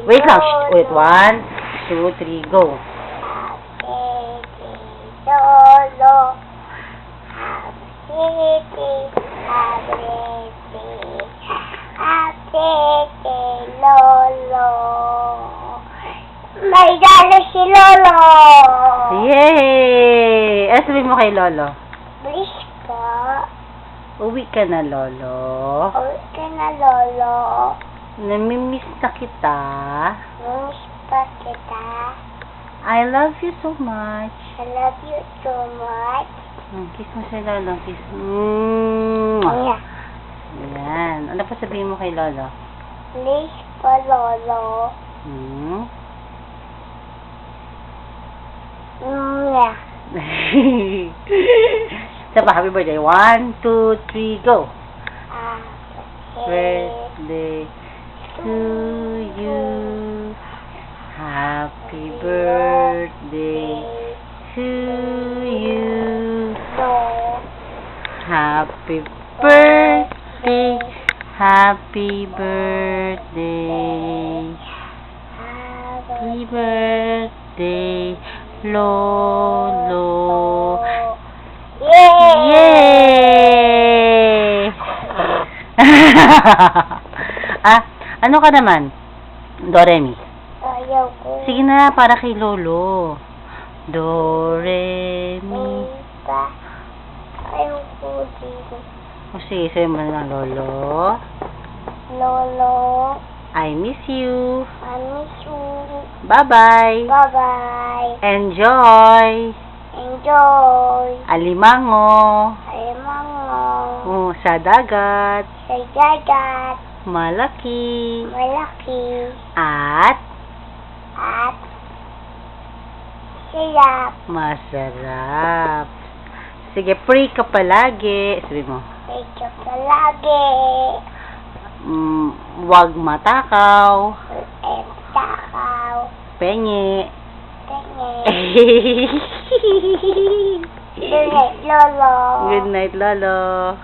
Wait lang. Wait, 1, 2, 3, go. Lolo. Lolo. May dala si Lolo. Yay! Sabihin mo kay Lolo. Bilis po. Uwi ka na, Lolo. Uwi ka na, Lolo. Namimiss na kita. Miss pa kita. I love you so much. I love you so much. Kiss mo si Lolo. Kiss. Yeah. Yan. Ano pa sabihin mo kay Lolo? Please po, Lolo. Yeah. Isa pa, happy birthday. 1, 2, 3, go. Birthday to you. Happy birthday to you. Happy birthday. Happy birthday. Happy birthday, Lolo. Yay! Ano ka naman? Doremi. Ayaw ko. Sige na, para kay Lolo. Doremi. Ayaw ko dito. O sige, sabi mo na, Lolo. Lolo. I miss you. I miss you. Bye-bye. Bye-bye. Enjoy. Enjoy. Alimango. Alimango. Sa dagat. Sa dagat. Malaki. Malaki. At sarap. Masarap. Sige, pray ka palagi. Sabi mo. Pray ka palagi. Huwag matakaw. Takaw. Penge. Good night, Lolo. Good night, Lolo.